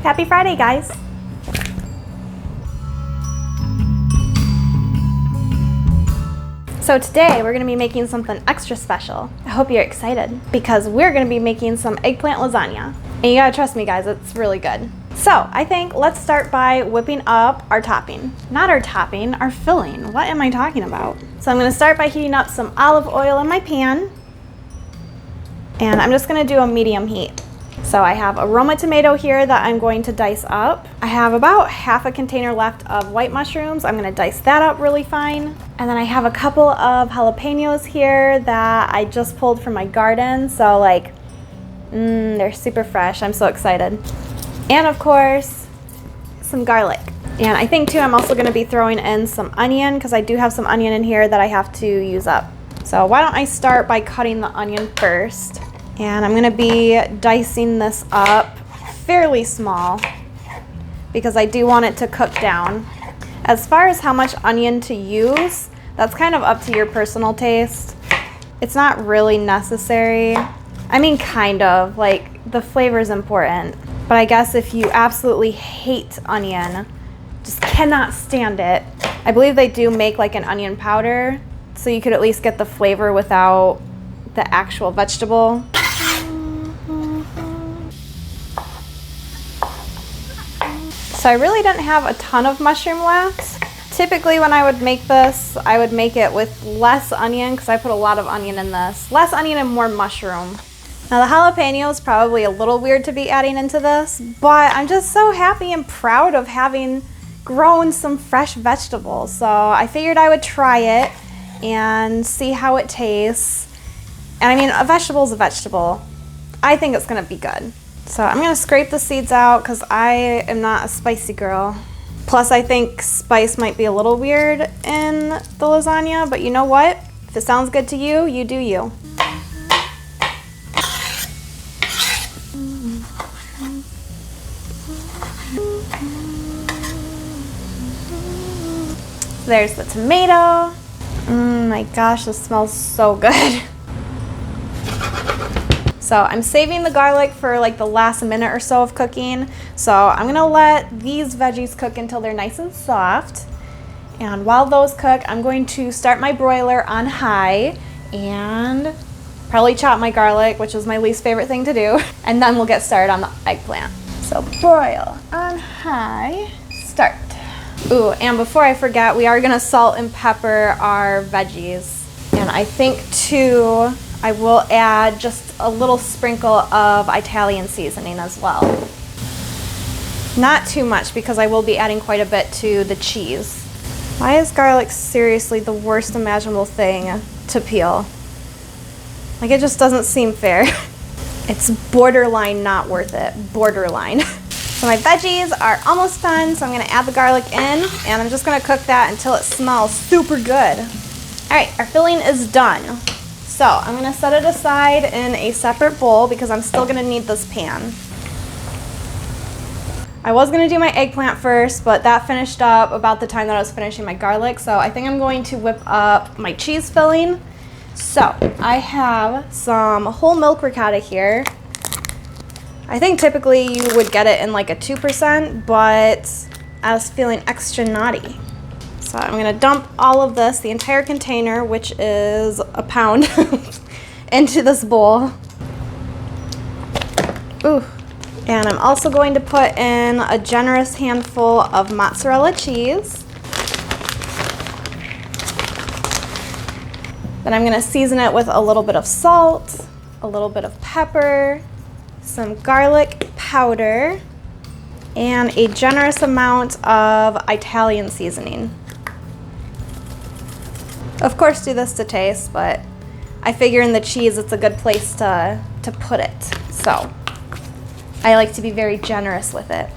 Happy Friday, guys. So today we're gonna be making something extra special. I hope you're excited because we're gonna be making some eggplant lasagna. And you gotta trust me, guys, it's really good. So I think let's start by whipping up our topping. Not our topping, our filling. What am I talking about? So I'm gonna start by heating up some olive oil in my pan. And I'm just gonna do a medium heat. So I have a Roma tomato here that I'm going to dice up. I have about half a container left of white mushrooms. I'm gonna dice that up really fine. And then I have a couple of jalapenos here that I just pulled from my garden. So like, they're super fresh. I'm so excited. And of course, some garlic. And I think too, I'm also gonna be throwing in some onion because I do have some onion in here that I have to use up. So why don't I start by cutting the onion first. And I'm gonna be dicing this up fairly small because I do want it to cook down. As far as how much onion to use, that's kind of up to your personal taste. It's not really necessary. I mean, kind of, like the flavor is important. But I guess if you absolutely hate onion, just cannot stand it, I believe they do make like an onion powder so you could at least get the flavor without the actual vegetable. So I really didn't have a ton of mushroom left. Typically when I would make this, I would make it with less onion because I put a lot of onion in this. Less onion and more mushroom. Now the jalapeno is probably a little weird to be adding into this, but I'm just so happy and proud of having grown some fresh vegetables. So I figured I would try it and see how it tastes. And I mean, a vegetable is a vegetable. I think it's gonna be good. So I'm gonna scrape the seeds out because I am not a spicy girl. Plus I think spice might be a little weird in the lasagna, but you know what? If it sounds good to you, you do you. There's the tomato. My gosh, this smells so good. So I'm saving the garlic for like the last minute or so of cooking. So I'm gonna let these veggies cook until they're nice and soft. And while those cook, I'm going to start my broiler on high and probably chop my garlic, which is my least favorite thing to do. And then we'll get started on the eggplant. So broil on high, start. Ooh, and before I forget, we are gonna salt and pepper our veggies. And I think too, I will add just a little sprinkle of Italian seasoning as well. Not too much because I will be adding quite a bit to the cheese. Why is garlic seriously the worst imaginable thing to peel? Like, it just doesn't seem fair. It's borderline not worth it, borderline. So my veggies are almost done, so I'm gonna add the garlic in and I'm just gonna cook that until it smells super good. All right, our filling is done. So I'm gonna set it aside in a separate bowl because I'm still gonna need this pan. I was gonna do my eggplant first, but that finished up about the time that I was finishing my garlic. So I think I'm going to whip up my cheese filling. So I have some whole milk ricotta here. I think typically you would get it in like a 2%, but I was feeling extra naughty. So I'm gonna dump all of this, the entire container, which is a pound, into this bowl. Ooh. And I'm also going to put in a generous handful of mozzarella cheese. Then I'm gonna season it with a little bit of salt, a little bit of pepper, some garlic powder, and a generous amount of Italian seasoning. Of course, do this to taste, but I figure in the cheese it's a good place to put it. So I like to be very generous with it.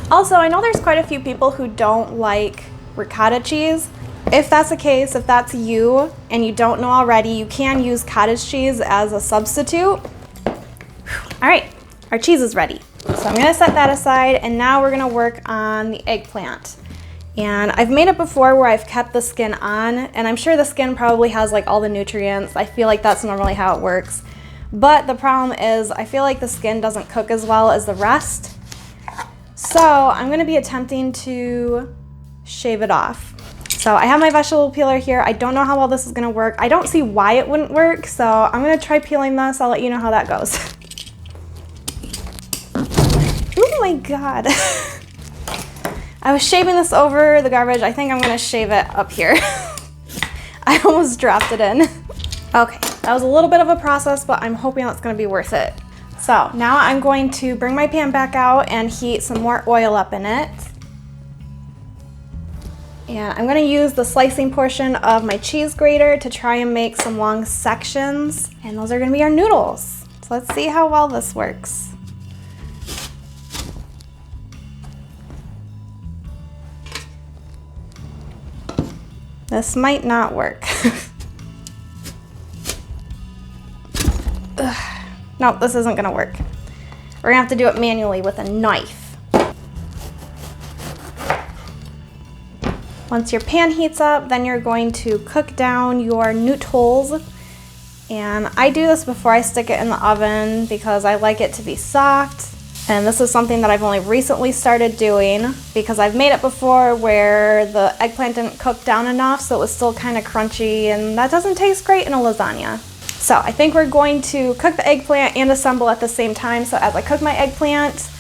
Also, I know there's quite a few people who don't like ricotta cheese. If that's the case, if that's you and you don't know already, you can use cottage cheese as a substitute. All right, our cheese is ready. So I'm gonna set that aside and now we're gonna work on the eggplant. And I've made it before where I've kept the skin on, and I'm sure the skin probably has like all the nutrients. I feel like that's normally how it works. But the problem is I feel like the skin doesn't cook as well as the rest. So I'm gonna be attempting to shave it off. So I have my vegetable peeler here. I don't know how well this is gonna work. I don't see why it wouldn't work, so I'm gonna try peeling this. I'll let you know how that goes. Oh my God. I was shaving this over the garbage. I think I'm gonna shave it up here. I almost dropped it in. Okay, that was a little bit of a process, but I'm hoping that's gonna be worth it. So now I'm going to bring my pan back out and heat some more oil up in it. And I'm gonna use the slicing portion of my cheese grater to try and make some long sections. And those are gonna be our noodles. So let's see how well this works. This might not work. Nope, this isn't gonna work. We're gonna have to do it manually with a knife. Once your pan heats up, then you're going to cook down your noodles. And I do this before I stick it in the oven because I like it to be soft. And this is something that I've only recently started doing because I've made it before where the eggplant didn't cook down enough, so it was still kind of crunchy, and that doesn't taste great in a lasagna. So I think we're going to cook the eggplant and assemble at the same time. So as I cook my eggplant,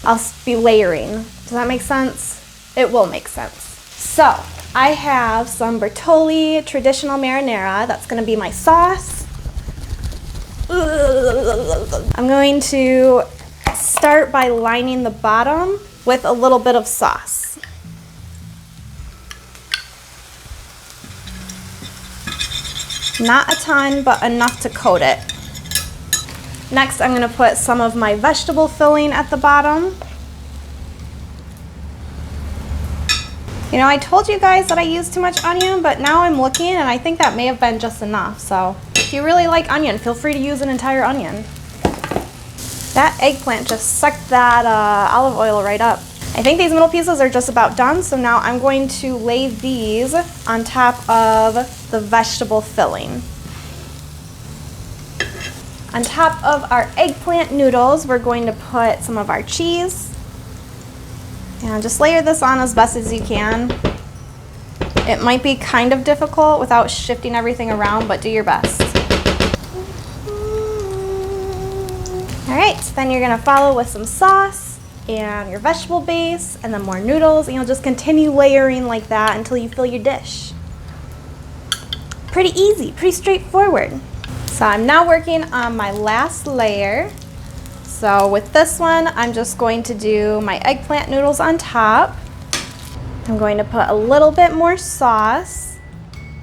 I'll be layering. Does that make sense? It will make sense. So I have some Bertolli traditional marinara. That's gonna be my sauce. I'm going to start by lining the bottom with a little bit of sauce. Not a ton, but enough to coat it. Next, I'm gonna put some of my vegetable filling at the bottom. You know, I told you guys that I used too much onion, but now I'm looking and I think that may have been just enough. So if you really like onion, feel free to use an entire onion. That eggplant just sucked that olive oil right up. I think these middle pieces are just about done, so now I'm going to lay these on top of the vegetable filling. On top of our eggplant noodles, we're going to put some of our cheese. And just layer this on as best as you can. It might be kind of difficult without shifting everything around, but do your best. All right, then you're gonna follow with some sauce and your vegetable base and then more noodles, and you'll just continue layering like that until you fill your dish. Pretty easy, pretty straightforward. So I'm now working on my last layer. So with this one, I'm just going to do my eggplant noodles on top. I'm going to put a little bit more sauce.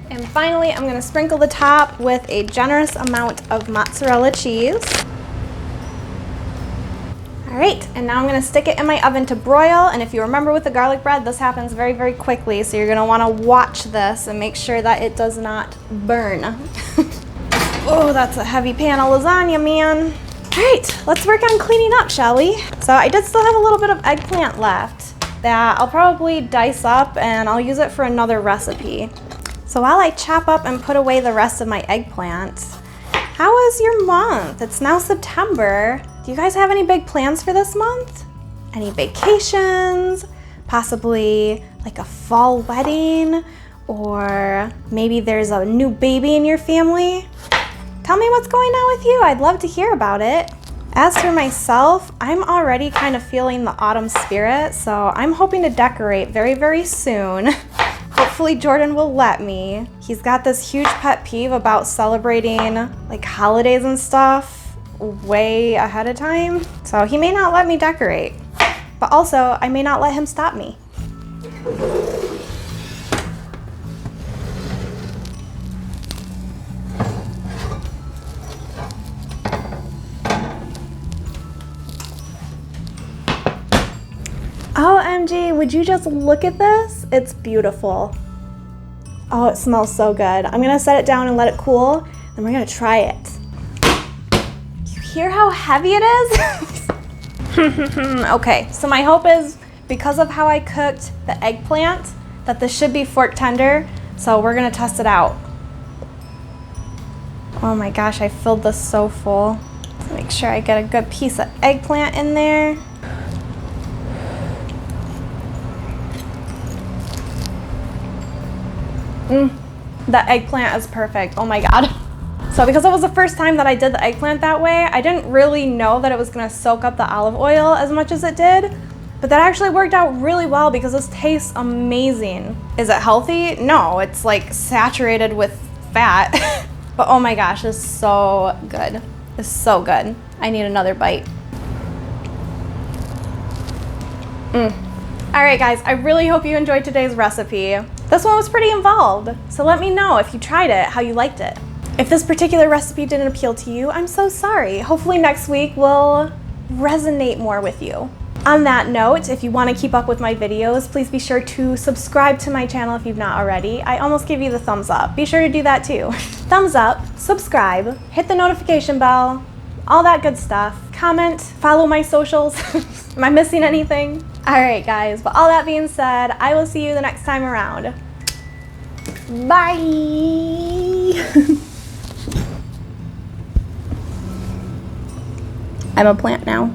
And finally, I'm gonna sprinkle the top with a generous amount of mozzarella cheese. All right, and now I'm gonna stick it in my oven to broil. And if you remember with the garlic bread, this happens very, very quickly. So you're gonna wanna watch this and make sure that it does not burn. Oh, that's a heavy pan of lasagna, man. All right, let's work on cleaning up, shall we? So I did still have a little bit of eggplant left that I'll probably dice up and I'll use it for another recipe. So while I chop up and put away the rest of my eggplant, how was your month? It's now September. Do you guys have any big plans for this month? Any vacations? Possibly like a fall wedding? Or maybe there's a new baby in your family? Tell me what's going on with you. I'd love to hear about it. As for myself, I'm already kind of feeling the autumn spirit, so I'm hoping to decorate very, very soon. Hopefully Jordan will let me. He's got this huge pet peeve about celebrating like holidays and stuff way ahead of time, so he may not let me decorate. But also, I may not let him stop me. OMG, would you just look at this? It's beautiful. Oh, it smells so good. I'm gonna set it down and let it cool, and we're gonna try it. You hear how heavy it is? Okay, so my hope is because of how I cooked the eggplant, that this should be fork tender, so we're gonna test it out. Oh my gosh, I filled this so full. Let's make sure I get a good piece of eggplant in there. The eggplant is perfect. Oh my God. So because it was the first time that I did the eggplant that way, I didn't really know that it was gonna soak up the olive oil as much as it did. But that actually worked out really well because this tastes amazing. Is it healthy? No, it's like saturated with fat. But oh my gosh, this is so good. It's so good. I need another bite. All right guys, I really hope you enjoyed today's recipe. This one was pretty involved, so let me know if you tried it, how you liked it. If this particular recipe didn't appeal to you, I'm so sorry. Hopefully next week will resonate more with you. On that note, if you want to keep up with my videos, please be sure to subscribe to my channel if you've not already. I almost gave you the thumbs up. Be sure to do that too. Thumbs up, subscribe, hit the notification bell, all that good stuff. Comment, follow my socials. Am I missing anything? All right, guys, but all that being said, I will see you the next time around. Bye. I'm a plant now.